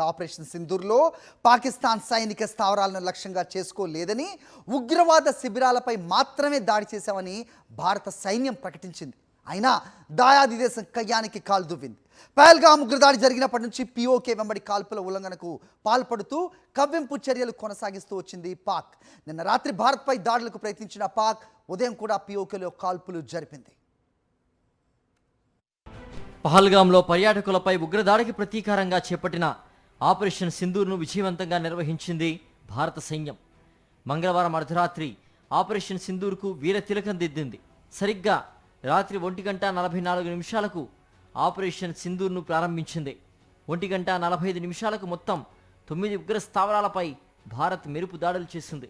Operation సింధూర్లో Pakistan సైనిక స్థావరాలను లక్ష్యంగా చేసుకోలేదని, ఉగ్రవాద శిబిరాలపై మాత్రమే దాడి చేశామని భారత సైన్యం ప్రకటించింది. అయినా దాయాది దేశం కయ్యానికి కాలు దువ్వింది. పహల్గామ్ ఉగ్రదాడి జరిగినప్పటి నుంచి పీఓకే వెంబడి కాల్పుల ఉల్లంఘనకు పాల్పడుతూ కవ్వింపు చర్యలు కొనసాగిస్తూ వచ్చింది పాక్. నిన్న రాత్రి భారత్పై దాడులకు ప్రయత్నించిన పాక్ ఉదయం కూడా పీఓకేలో కాల్పులు జరిపింది. పహల్గామ్లో పర్యాటకులపై ఉగ్రదాడికి ప్రతీకారంగా చేపట్టిన ఆపరేషన్ సింధూర్ను విజయవంతంగా నిర్వహించింది భారత సైన్యం. మంగళవారం అర్ధరాత్రి ఆపరేషన్ సింధూర్కు వీర తిలకం దిద్దింది. సరిగ్గా రాత్రి 1:44 ఆపరేషన్ సింధూర్ను ప్రారంభించింది. 1:45 మొత్తం 9 ఉగ్ర స్థావరాలపై భారత్ మెరుపు దాడులు చేసింది.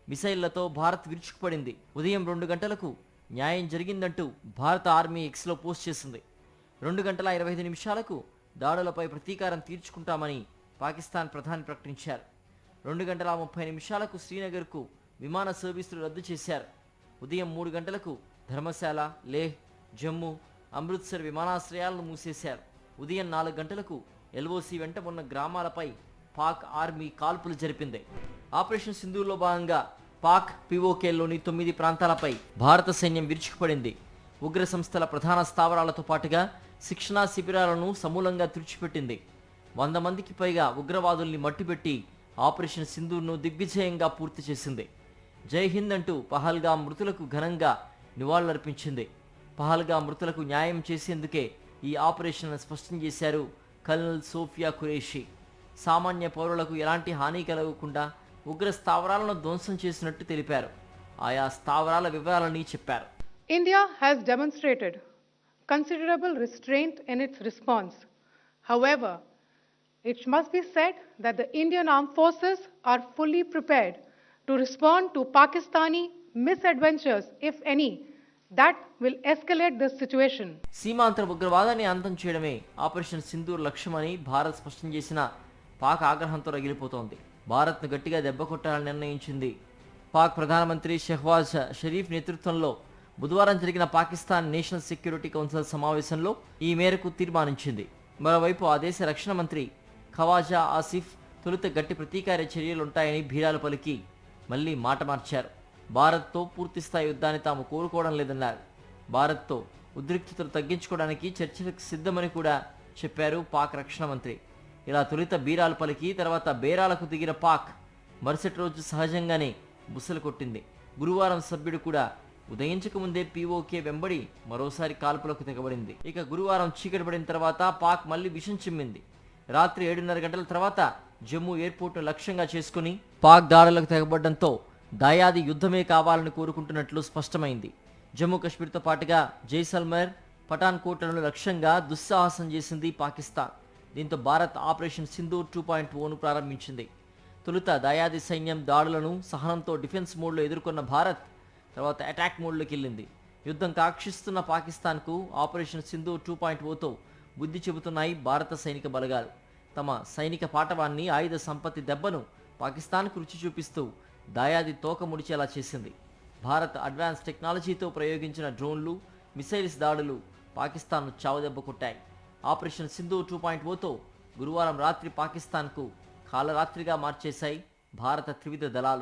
మిసైళ్లతో భారత్ విరుచుకుపడింది. ఉదయం 2 గంటలకు న్యాయం జరిగిందంటూ భారత ఆర్మీ ఎక్స్లో పోస్ట్ చేసింది. 2:25 దాడులపై ప్రతీకారం తీర్చుకుంటామని పాకిస్తాన్ ప్రధాని ప్రకటించారు. 2:30 శ్రీనగర్కు విమాన సర్వీసులు రద్దు చేశారు. ఉదయం 3 గంటలకు ధర్మశాల, లేహ్, జమ్మూ, అమృత్సర్ విమానాశ్రయాలను మూసేశారు. ఉదయం 4 గంటలకు ఎల్ఓసి వెంట ఉన్న గ్రామాలపై పాక్ ఆర్మీ కాల్పులు జరిపింది. ఆపరేషన్ సింధూర్లో భాగంగా పాక్ పీఓకేలోని 9 ప్రాంతాలపై భారత సైన్యం విరుచుకుపడింది. ఉగ్ర సంస్థల ప్రధాన స్థావరాలతో పాటుగా శిక్షణా శిబిరాలను సమూలంగా తుడిచిపెట్టింది. 100 మందికి పైగా ఉగ్రవాదుల్ని మట్టిపెట్టి ఆపరేషన్ సింధూర్ను దిగ్విజయంగా పూర్తి చేసింది. జై హింద్ అంటూ పహల్గామ్ మృతులకు ఘనంగా నివాళులర్పించింది. పహల్గామ్ మృతులకు న్యాయం చేసేందుకే ఈ ఆపరేషన్ స్పష్టం చేశారు కల్నల్ సోఫియా ఖురేషీ. సామాన్య పౌరులకు ఎలాంటి హాని కలగకుండా ఉగ్ర స్థావరాలను ధ్వంసం చేసినట్టు తెలిపారు. ఆయా స్థావరాల వివరాలని చెప్పారు. India has demonstrated considerable restraint in its response. However, it must be said that the Indian armed forces are fully prepared to respond to Pakistani misadventures, if any, that will escalate this situation. సీమాంతర ఉగ్రవాదాన్ని అంతం చేయడమే operation Sindoor లక్ష్యమని భారత్ స్పష్టం చేసిన పాక్ ఆగ్రహంతో రగిలిపోతోంది. భారత్ను గట్టిగా దెబ్బ కొట్టాలని నిర్ణయించింది. పాక్ ప్రధానమంత్రి షెహ్వాజ్ షరీఫ్ నేతృత్వంలో బుధవారం జరిగిన పాకిస్తాన్ నేషనల్ సెక్యూరిటీ కౌన్సిల్ సమావేశంలో ఈ మేరకు తీర్మానించింది. మరోవైపు ఆ దేశ రక్షణ మంత్రి ఖవాజా ఆసిఫ్ తొలుత గట్టి ప్రతీకార చర్యలుంటాయని భీరాలు పలికి మళ్లీ మాట మార్చారు. భారత్తో పూర్తిస్థాయి యుద్ధాన్ని తాము కోరుకోవడం లేదన్నారు. భారత్తో ఉద్రిక్తతలు తగ్గించుకోవడానికి చర్చలకు సిద్ధమని కూడా చెప్పారు పాక్ రక్షణ మంత్రి. ఇలా తొలుత బీరాలు పలికి తర్వాత బేరాలకు దిగిన పాక్ మరుసటి రోజు సహజంగానే బుసలు కొట్టింది. గురువారం సభ్యుడు కూడా ఉదయించక ముందే పీఓకే వెంబడి మరోసారి కాల్పులకు తెగబడింది. ఇక గురువారం చీకటి పడిన తర్వాత పాక్ మళ్లీ విషం చిమ్మింది. రాత్రి 7:30 గంటల తర్వాత జమ్మూ ఎయిర్పోర్ట్ను లక్ష్యంగా చేసుకుని పాక్ దాడులకు తెగబడడంతో దాయాది యుద్ధమే కావాలని కోరుకుంటున్నట్లు స్పష్టమైంది. జమ్మూ కాశ్మీర్తో పాటుగా జైసల్మేర్, పఠాన్కోట్లను లక్ష్యంగా దుస్సాహసం చేసింది పాకిస్తాన్. దీంతో భారత్ ఆపరేషన్ సింధూర్ 2.0ను ప్రారంభించింది. తొలుత దాయాది సైన్యం దాడులను సహనంతో డిఫెన్స్ మోడ్లో ఎదుర్కొన్న భారత్ తర్వాత అటాక్ మోడ్లోకి వెళ్ళింది. యుద్ధం కాక్షిస్తున్న పాకిస్తాన్కు ఆపరేషన్ సింధూర్ 2.0తో బుద్ధి చెబుతున్నాయి భారత సైనిక బలగాలు. తమ సైనిక పాటవాన్ని, ఆయుధ సంపత్తి దెబ్బను పాకిస్తాన్కు రుచి చూపిస్తూ దాయాది తోక ముడిచేలా చేసింది. భారత్ అడ్వాన్స్ టెక్నాలజీతో ప్రయోగించిన డ్రోన్లు, మిసైల్స్ దాడులు పాకిస్తాన్ను చావుదెబ్బ కొట్టాయి. ఆపరేషన్ సింధూర్ 2.0తో గురువారం రాత్రి పాకిస్తాన్కు కాలరాత్రిగా మార్చేశాయి భారత త్రివిధ దళాలు.